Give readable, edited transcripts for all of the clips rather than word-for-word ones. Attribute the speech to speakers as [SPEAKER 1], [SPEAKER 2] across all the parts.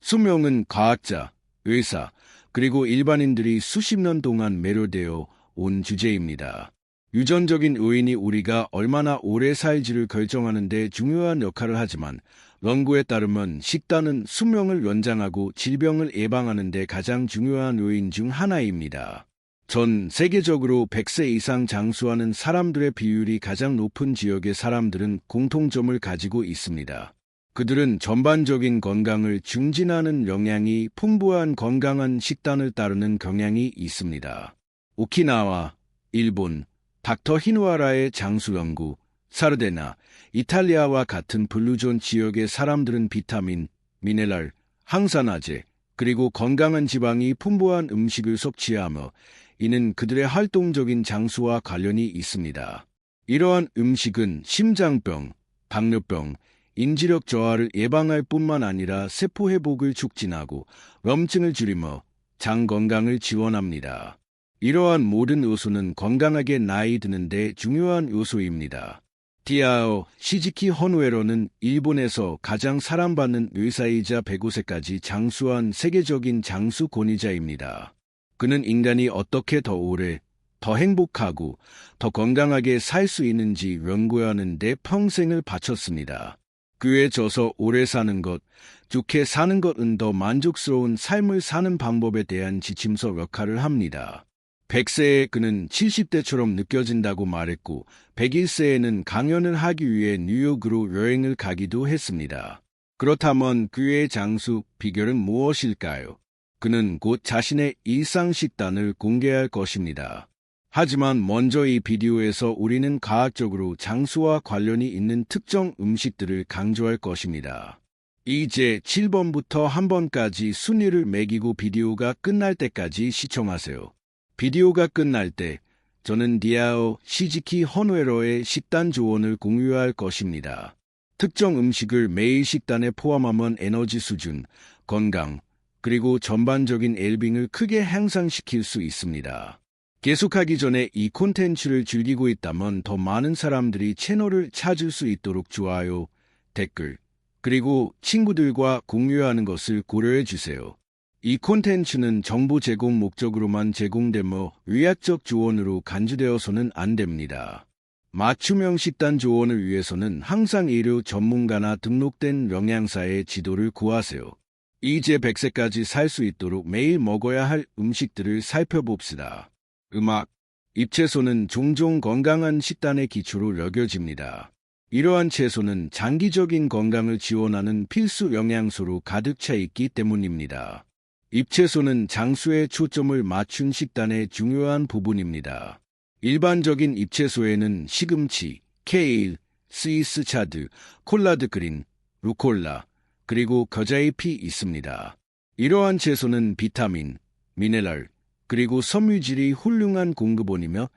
[SPEAKER 1] 수명은 과학자, 의사, 그리고 일반인들이 수십 년 동안 매료되어 온 주제입니다. 유전적인 요인이 우리가 얼마나 오래 살지를 결정하는 데 중요한 역할을 하지만 연구에 따르면 식단은 수명을 연장하고 질병을 예방하는 데 가장 중요한 요인 중 하나입니다. 전 세계적으로 100세 이상 장수하는 사람들의 비율이 가장 높은 지역의 사람들은 공통점을 가지고 있습니다. 그들은 전반적인 건강을 증진하는 영양이 풍부한 건강한 식단을 따르는 경향이 있습니다. 오키나와, 일본, 닥터 히누아라의 장수 연구, 사르데나, 이탈리아와 같은 블루존 지역의 사람들은 비타민, 미네랄, 항산화제, 그리고 건강한 지방이 풍부한 음식을 섭취하며 이는 그들의 활동적인 장수와 관련이 있습니다. 이러한 음식은 심장병, 당뇨병, 인지력 저하를 예방할 뿐만 아니라 세포 회복을 촉진하고 염증을 줄이며 장 건강을 지원합니다. 이러한 모든 요소는 건강하게 나이 드는 데 중요한 요소입니다. 디아오 시즈키 호노에로는 일본에서 가장 사랑받는 의사이자 105세까지 장수한 세계적인 장수 권위자입니다. 그는 인간이 어떻게 더 오래, 더 행복하고 더 건강하게 살 수 있는지 연구하는 데 평생을 바쳤습니다. 그에 져서 오래 사는 것, 좋게 사는 것은 더 만족스러운 삶을 사는 방법에 대한 지침서 역할을 합니다. 100세에 그는 70대처럼 느껴진다고 말했고 101세에는 강연을 하기 위해 뉴욕으로 여행을 가기도 했습니다. 그렇다면 그의 장수 비결은 무엇일까요? 그는 곧 자신의 일상 식단을 공개할 것입니다. 하지만 먼저 이 비디오에서 우리는 과학적으로 장수와 관련이 있는 특정 음식들을 강조할 것입니다. 이제 7번부터 1번까지 순위를 매기고 비디오가 끝날 때까지 시청하세요. 비디오가 끝날 때 저는 디아오 시즈키 호노에로의 식단 조언을 공유할 것입니다. 특정 음식을 매일 식단에 포함하면 에너지 수준, 건강, 그리고 전반적인 웰빙을 크게 향상시킬 수 있습니다. 계속하기 전에 이 콘텐츠를 즐기고 있다면 더 많은 사람들이 채널을 찾을 수 있도록 좋아요, 댓글, 그리고 친구들과 공유하는 것을 고려해 주세요. 이 콘텐츠는 정보 제공 목적으로만 제공되며 의학적 조언으로 간주되어서는 안 됩니다. 맞춤형 식단 조언을 위해서는 항상 의료 전문가나 등록된 영양사의 지도를 구하세요. 이제 100세까지 살 수 있도록 매일 먹어야 할 음식들을 살펴봅시다. 음악, 잎채소는 종종 건강한 식단의 기초로 여겨집니다. 이러한 채소는 장기적인 건강을 지원하는 필수 영양소로 가득 차 있기 때문입니다. 잎채소는 장수에 초점을 맞춘 식단의 중요한 부분입니다. 일반적인 잎채소에는 시금치, 케일, 스위스 차드, 콜라드 그린, 루콜라, 그리고 겨자잎이 있습니다. 이러한 채소는 비타민, 미네랄, 그리고 섬유질이 훌륭한 공급원이며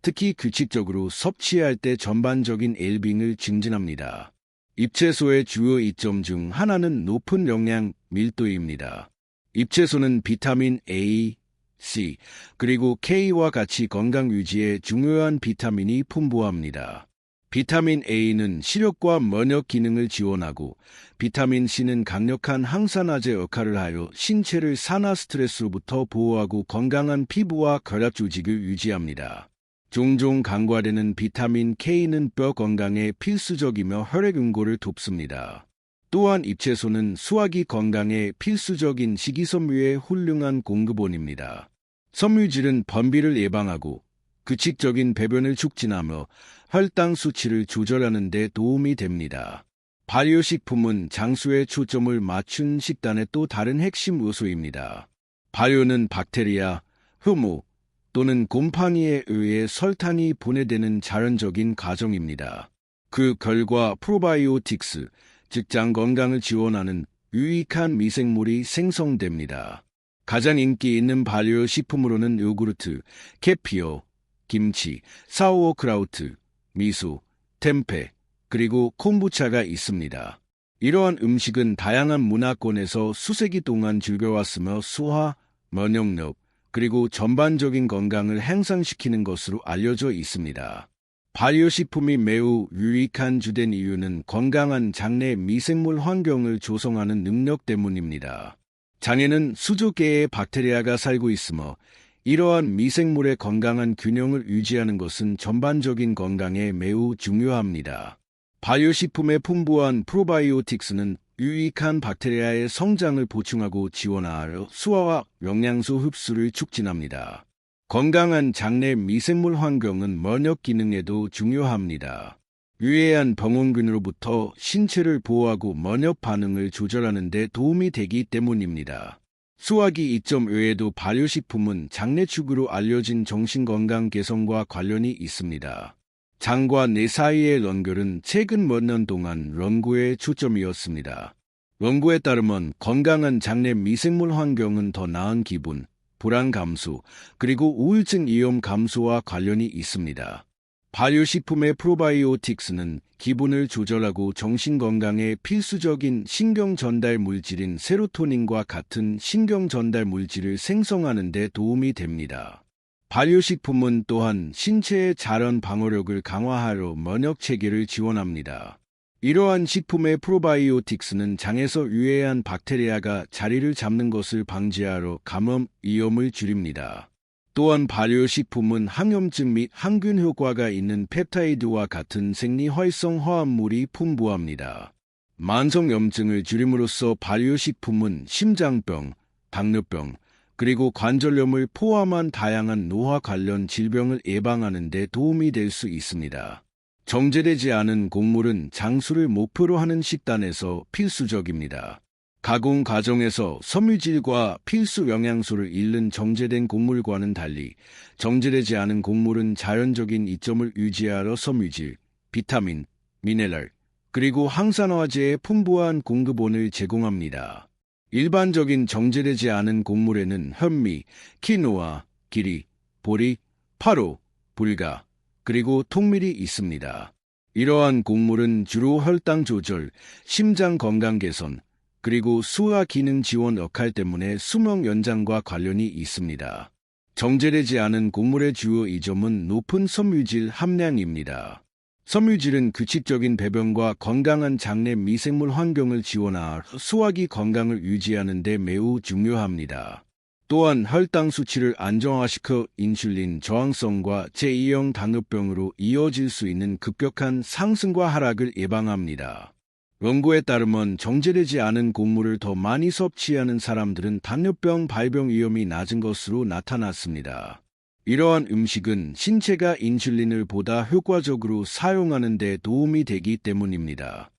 [SPEAKER 1] 특히 규칙적으로 섭취할 때 전반적인 웰빙을 증진합니다. 잎채소의 주요 이점 중 하나는 높은 영양 밀도입니다. 잎채소는 비타민 A, C, 그리고 K와 같이 건강 유지에 중요한 비타민이 풍부합니다. 비타민 A는 시력과 면역 기능을 지원하고 비타민 C는 강력한 항산화제 역할을 하여 신체를 산화 스트레스로부터 보호하고 건강한 피부와 혈액 조직을 유지합니다. 종종 간과되는 비타민 K는 뼈 건강에 필수적이며 혈액 응고를 돕습니다. 또한 잎채소는 소화기 건강에 필수적인 식이섬유의 훌륭한 공급원입니다. 섬유질은 변비를 예방하고 규칙적인 배변을 촉진하며 혈당 수치를 조절하는 데 도움이 됩니다. 발효식품은 장수에 초점을 맞춘 식단의 또 다른 핵심 요소입니다. 발효는 박테리아, 효모 또는 곰팡이에 의해 설탕이 분해되는 자연적인 과정입니다. 그 결과 프로바이오틱스, 즉 장 건강을 지원하는 유익한 미생물이 생성됩니다. 가장 인기 있는 발효식품으로는 요구르트, 케피어, 김치, 사우어크라우트, 미소, 템페, 그리고 콤부차가 있습니다. 이러한 음식은 다양한 문화권에서 수세기 동안 즐겨왔으며 소화, 면역력, 그리고 전반적인 건강을 향상시키는 것으로 알려져 있습니다. 발효식품이 매우 유익한 주된 이유는 건강한 장내 미생물 환경을 조성하는 능력 때문입니다. 장에는 수조 개의 박테리아가 살고 있으며 이러한 미생물의 건강한 균형을 유지하는 것은 전반적인 건강에 매우 중요합니다. 발효식품에 풍부한 프로바이오틱스는 유익한 박테리아의 성장을 보충하고 지원하여 수화와 영양소 흡수를 촉진합니다. 건강한 장내 미생물 환경은 면역 기능에도 중요합니다. 유해한 병원균으로부터 신체를 보호하고 면역 반응을 조절하는 데 도움이 되기 때문입니다. 수화기 이점 외에도 발효식품은 장내축으로 알려진 정신건강 개선과 관련이 있습니다. 장과 뇌 사이의 연결은 최근 몇 년 동안 연구의 초점이었습니다. 연구에 따르면 건강한 장내 미생물 환경은 더 나은 기분, 불안 감소, 그리고 우울증 위험 감소와 관련이 있습니다. 발효식품의 프로바이오틱스는 기분을 조절하고 정신건강에 필수적인 신경 전달 물질인 세로토닌과 같은 신경 전달 물질을 생성하는 데 도움이 됩니다. 발효식품은 또한 신체의 자연 방어력을 강화하여 면역 체계를 지원합니다. 이러한 식품의 프로바이오틱스는 장에서 유해한 박테리아가 자리를 잡는 것을 방지하러 감염 위험을 줄입니다. 또한 발효식품은 항염증 및 항균 효과가 있는 펩타이드와 같은 생리활성 화합물이 풍부합니다. 만성염증을 줄임으로써 발효식품은 심장병, 당뇨병, 그리고 관절염을 포함한 다양한 노화 관련 질병을 예방하는 데 도움이 될 수 있습니다. 정제되지 않은 곡물은 장수를 목표로 하는 식단에서 필수적입니다. 가공 과정에서 섬유질과 필수 영양소를 잃는 정제된 곡물과는 달리 정제되지 않은 곡물은 자연적인 이점을 유지하러 섬유질, 비타민, 미네랄, 그리고 항산화제의 풍부한 공급원을 제공합니다. 일반적인 정제되지 않은 곡물에는 현미, 키노아, 기리, 보리, 파로, 불가, 그리고 통밀이 있습니다. 이러한 곡물은 주로 혈당 조절, 심장 건강 개선, 그리고 수화 기능 지원 역할 때문에 수명 연장과 관련이 있습니다. 정제되지 않은 곡물의 주요 이점은 높은 섬유질 함량입니다. 섬유질은 규칙적인 배변과 건강한 장내 미생물 환경을 지원하여 수화기 건강을 유지하는 데 매우 중요합니다. 또한 혈당 수치를 안정화시켜 인슐린 저항성과 제2형 당뇨병으로 이어질 수 있는 급격한 상승과 하락을 예방합니다. 연구에 따르면 정제되지 않은 곡물을 더 많이 섭취하는 사람들은 당뇨병 발병 위험이 낮은 것으로 나타났습니다. 이러한 음식은 신체가 인슐린을 보다 효과적으로 사용하는 데 도움이 되기 때문입니다.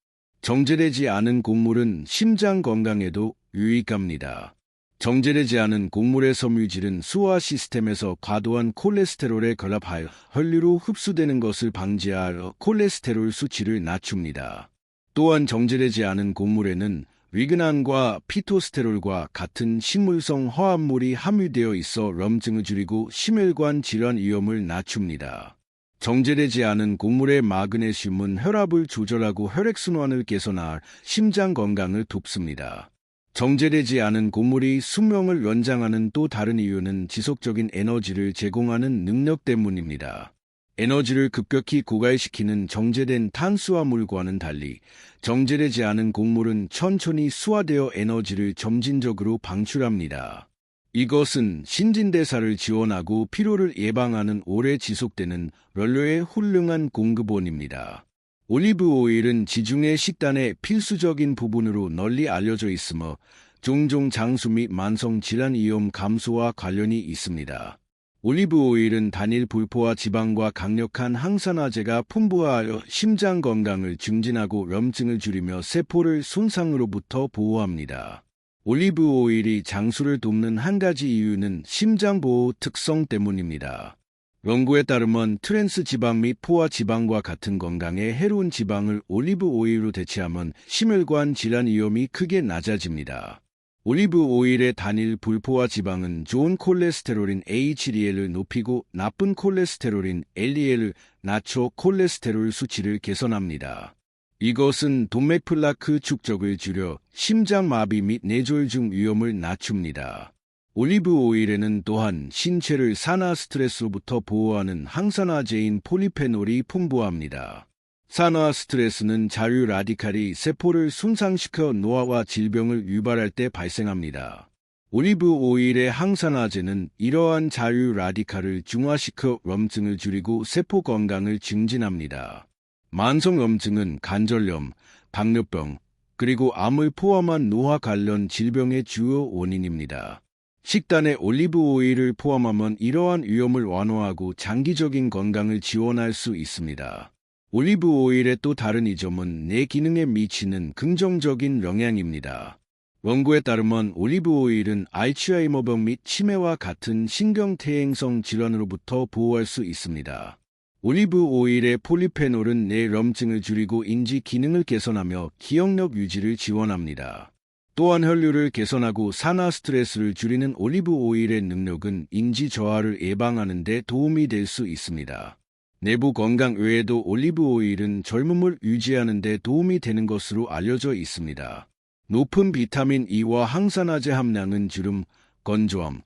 [SPEAKER 1] 정제되지 않은 곡물은 심장 건강에도 유익합니다. 정제되지 않은 곡물의 섬유질은 수화 시스템에서 과도한 콜레스테롤에 결합하여 혈류로 흡수되는 것을 방지하여 콜레스테롤 수치를 낮춥니다. 또한 정제되지 않은 곡물에는 위그난과 피토스테롤과 같은 식물성 화합물이 함유되어 있어 염증을 줄이고 심혈관 질환 위험을 낮춥니다. 정제되지 않은 곡물의 마그네슘은 혈압을 조절하고 혈액순환을 개선하여 심장 건강을 돕습니다. 정제되지 않은 곡물이 수명을 연장하는 또 다른 이유는 지속적인 에너지를 제공하는 능력 때문입니다. 에너지를 급격히 고갈시키는 정제된 탄수화물과는 달리 정제되지 않은 곡물은 천천히 수화되어 에너지를 점진적으로 방출합니다. 이것은 신진대사를 지원하고 피로를 예방하는 오래 지속되는 연료의 훌륭한 공급원입니다. 올리브 오일은 지중해 식단의 필수적인 부분으로 널리 알려져 있으며 종종 장수 및 만성 질환 위험 감소와 관련이 있습니다. 올리브 오일은 단일 불포화 지방과 강력한 항산화제가 풍부하여 심장 건강을 증진하고 염증을 줄이며 세포를 손상으로부터 보호합니다. 올리브 오일이 장수를 돕는 한 가지 이유는 심장 보호 특성 때문입니다. 연구에 따르면 트랜스 지방 및 포화 지방과 같은 건강에 해로운 지방을 올리브 오일로 대체하면 심혈관 질환 위험이 크게 낮아집니다. 올리브 오일의 단일 불포화 지방은 좋은 콜레스테롤인 HDL을 높이고 나쁜 콜레스테롤인 LDL을 낮춰 콜레스테롤 수치를 개선합니다. 이것은 동맥플라크 축적을 줄여 심장마비 및 뇌졸중 위험을 낮춥니다. 올리브 오일에는 또한 신체를 산화 스트레스로부터 보호하는 항산화제인 폴리페놀이 풍부합니다. 산화 스트레스는 자유 라디칼이 세포를 손상시켜 노화와 질병을 유발할 때 발생합니다. 올리브 오일의 항산화제는 이러한 자유 라디칼을 중화시켜 염증을 줄이고 세포 건강을 증진합니다. 만성 염증은 관절염, 당뇨병, 그리고 암을 포함한 노화 관련 질병의 주요 원인입니다. 식단에 올리브 오일을 포함하면 이러한 위험을 완화하고 장기적인 건강을 지원할 수 있습니다. 올리브 오일의 또 다른 이점은 뇌 기능에 미치는 긍정적인 영향입니다. 연구에 따르면 올리브 오일은 알츠하이머병 및 치매와 같은 신경퇴행성 질환으로부터 보호할 수 있습니다. 올리브 오일의 폴리페놀은 뇌 염증을 줄이고 인지 기능을 개선하며 기억력 유지를 지원합니다. 또한 혈류를 개선하고 산화 스트레스를 줄이는 올리브 오일의 능력은 인지 저하를 예방하는 데 도움이 될 수 있습니다. 내부 건강 외에도 올리브 오일은 젊음을 유지하는 데 도움이 되는 것으로 알려져 있습니다. 높은 비타민 E와 항산화제 함량은 주름, 건조함,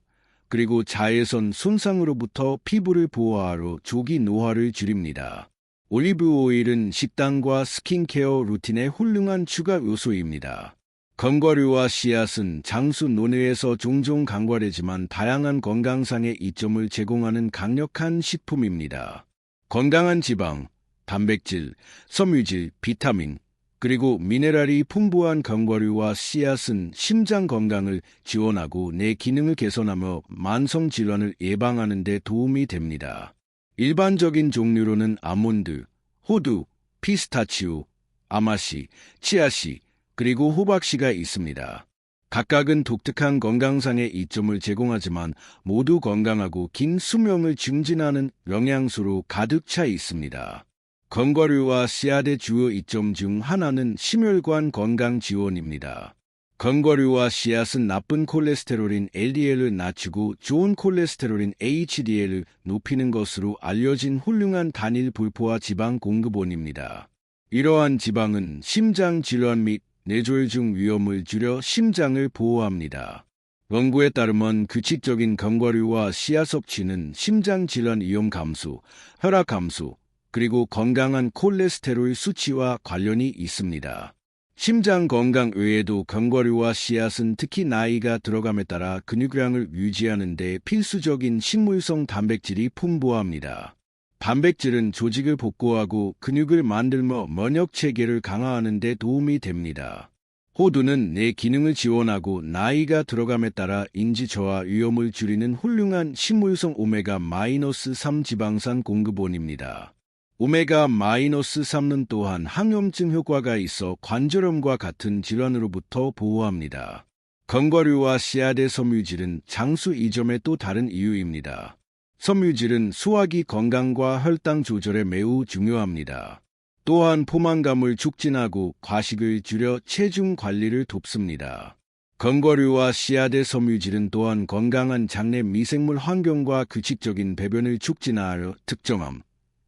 [SPEAKER 1] 그리고 자외선 손상으로부터 피부를 보호하러 조기 노화를 줄입니다. 올리브 오일은 식단과 스킨케어 루틴의 훌륭한 추가 요소입니다. 견과류와 씨앗은 장수 논의에서 종종 간과되지만 다양한 건강상의 이점을 제공하는 강력한 식품입니다. 건강한 지방, 단백질, 섬유질, 비타민, 그리고 미네랄이 풍부한 견과류와 씨앗은 심장 건강을 지원하고 뇌 기능을 개선하며 만성 질환을 예방하는 데 도움이 됩니다. 일반적인 종류로는 아몬드, 호두, 피스타치오, 아마씨, 치아씨, 그리고 호박씨가 있습니다. 각각은 독특한 건강상의 이점을 제공하지만 모두 건강하고 긴 수명을 증진하는 영양소로 가득 차 있습니다. 견과류와 씨앗의 주요 이점 중 하나는 심혈관 건강 지원입니다. 견과류와 씨앗은 나쁜 콜레스테롤인 LDL을 낮추고 좋은 콜레스테롤인 HDL을 높이는 것으로 알려진 훌륭한 단일 불포화 지방 공급원입니다. 이러한 지방은 심장 질환 및 뇌졸중 위험을 줄여 심장을 보호합니다. 연구에 따르면 규칙적인 견과류와 씨앗 섭취는 심장 질환 위험 감소, 혈압 감소, 그리고 건강한 콜레스테롤 수치와 관련이 있습니다. 심장 건강 외에도 견과류와 씨앗은 특히 나이가 들어감에 따라 근육량을 유지하는 데 필수적인 식물성 단백질이 풍부합니다. 단백질은 조직을 복구하고 근육을 만들며 면역 체계를 강화하는 데 도움이 됩니다. 호두는 뇌 기능을 지원하고 나이가 들어감에 따라 인지 저하 위험을 줄이는 훌륭한 식물성 오메가-3 지방산 공급원입니다. 오메가-3는 또한 항염증 효과가 있어 관절염과 같은 질환으로부터 보호합니다. 견과류와 씨앗의 섬유질은 장수 이점의 또 다른 이유입니다. 섬유질은 소화기 건강과 혈당 조절에 매우 중요합니다. 또한 포만감을 촉진하고 과식을 줄여 체중 관리를 돕습니다. 견과류와 씨앗의 섬유질은 또한 건강한 장내 미생물 환경과 규칙적인 배변을 촉진하여 특정암,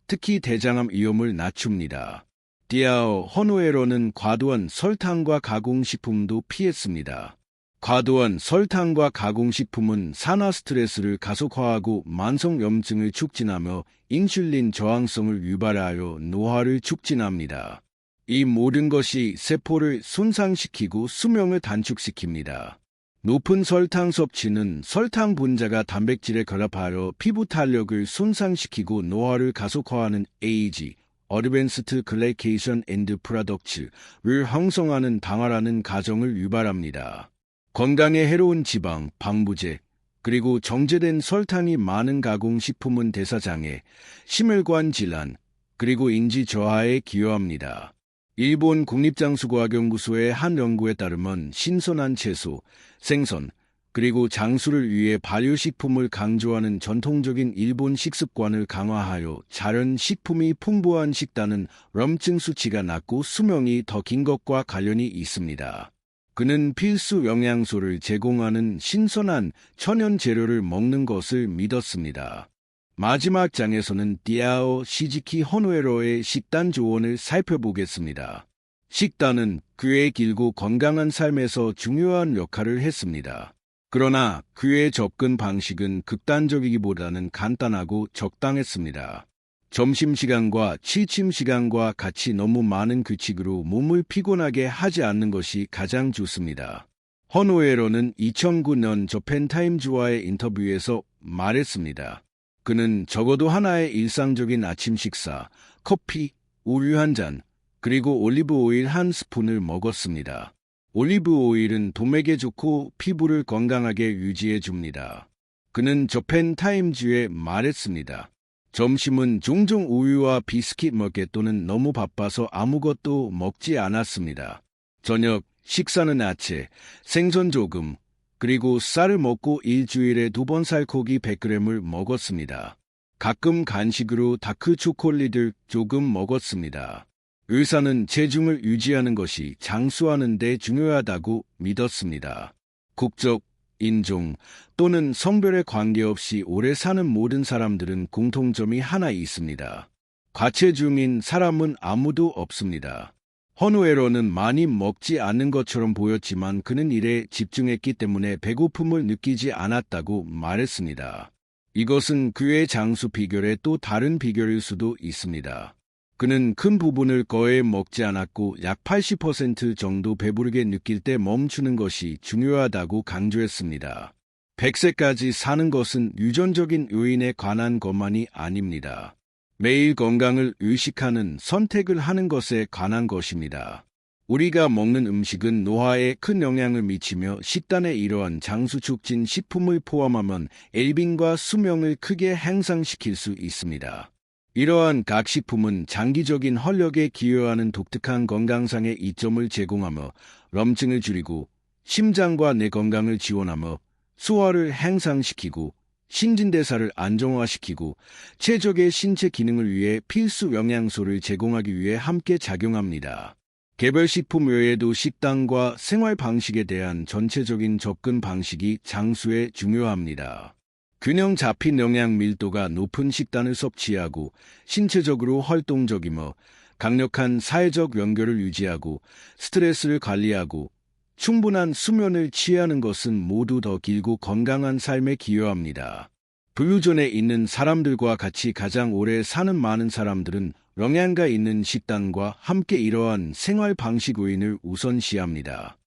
[SPEAKER 1] 특히 대장암 위험을 낮춥니다. 디아오 허노에로는 과도한 설탕과 가공식품도 피했습니다. 과도한 설탕과 가공식품은 산화 스트레스를 가속화하고 만성염증을 촉진하며 인슐린 저항성을 유발하여 노화를 촉진합니다. 이 모든 것이 세포를 손상시키고 수명을 단축시킵니다. 높은 설탕 섭취는 설탕 분자가 단백질에 결합하여 피부 탄력을 손상시키고 노화를 가속화하는 AG, Advanced Glycation End Products를 형성하는 방화라는 가정을 유발합니다. 건강에 해로운 지방, 방부제, 그리고 정제된 설탕이 많은 가공식품은 대사장애, 심혈관 질환, 그리고 인지 저하에 기여합니다. 일본 국립장수과학연구소의 한 연구에 따르면 신선한 채소, 생선, 그리고 장수를 위해 발효식품을 강조하는 전통적인 일본 식습관을 강화하여 자연 식품이 풍부한 식단은 염증 수치가 낮고 수명이 더 긴 것과 관련이 있습니다. 그는 필수 영양소를 제공하는 신선한 천연 재료를 먹는 것을 믿었습니다. 마지막 장에서는 디아오 시지키 허노에로의 식단 조언을 살펴보겠습니다. 식단은 그의 길고 건강한 삶에서 중요한 역할을 했습니다. 그러나 그의 접근 방식은 극단적이기보다는 간단하고 적당했습니다. 점심시간과 취침시간과 같이 너무 많은 규칙으로 몸을 피곤하게 하지 않는 것이 가장 좋습니다. 헌오에러는 2009년 저펜타임즈와의 인터뷰에서 말했습니다. 그는 적어도 하나의 일상적인 아침 식사, 커피, 우유 한 잔, 그리고 올리브 오일 한 스푼을 먹었습니다. 올리브 오일은 도맥에 좋고 피부를 건강하게 유지해 줍니다. 그는 저펜타임즈에 말했습니다. 점심은 종종 우유와 비스킷 먹게 또는 너무 바빠서 아무것도 먹지 않았습니다. 저녁 식사는 야채, 생선 조금, 그리고 쌀을 먹고 일주일에 2번 살코기 100g을 먹었습니다. 가끔 간식으로 다크 초콜릿을 조금 먹었습니다. 의사는 체중을 유지하는 것이 장수하는 데 중요하다고 믿었습니다. 국적, 인종 또는 성별에 관계없이 오래 사는 모든 사람들은 공통점이 하나 있습니다. 과체중인 사람은 아무도 없습니다. 헌오에러는 많이 먹지 않는 것처럼 보였지만 그는 일에 집중했기 때문에 배고픔을 느끼지 않았다고 말했습니다. 이것은 그의 장수 비결의 또 다른 비결일 수도 있습니다. 그는 큰 부분을 거의 먹지 않았고 약 80% 정도 배부르게 느낄 때 멈추는 것이 중요하다고 강조했습니다. 100세까지 사는 것은 유전적인 요인에 관한 것만이 아닙니다. 매일 건강을 의식하는 선택을 하는 것에 관한 것입니다. 우리가 먹는 음식은 노화에 큰 영향을 미치며 식단에 이러한 장수 촉진 식품을 포함하면 엘빙과 수명을 크게 향상시킬 수 있습니다. 이러한 각 식품은 장기적인 활력에 기여하는 독특한 건강상의 이점을 제공하며 염증을 줄이고 심장과 뇌 건강을 지원하며 소화를 향상시키고 신진대사를 안정화시키고 최적의 신체 기능을 위해 필수 영양소를 제공하기 위해 함께 작용합니다. 개별식품 외에도 식단과 생활 방식에 대한 전체적인 접근 방식이 장수에 중요합니다. 균형 잡힌 영양 밀도가 높은 식단을 섭취하고 신체적으로 활동적이며 강력한 사회적 연결을 유지하고 스트레스를 관리하고 충분한 수면을 취하는 것은 모두 더 길고 건강한 삶에 기여합니다. 블루존에 있는 사람들과 같이 가장 오래 사는 많은 사람들은 영양가 있는 식단과 함께 이러한 생활 방식 요인을 우선시합니다.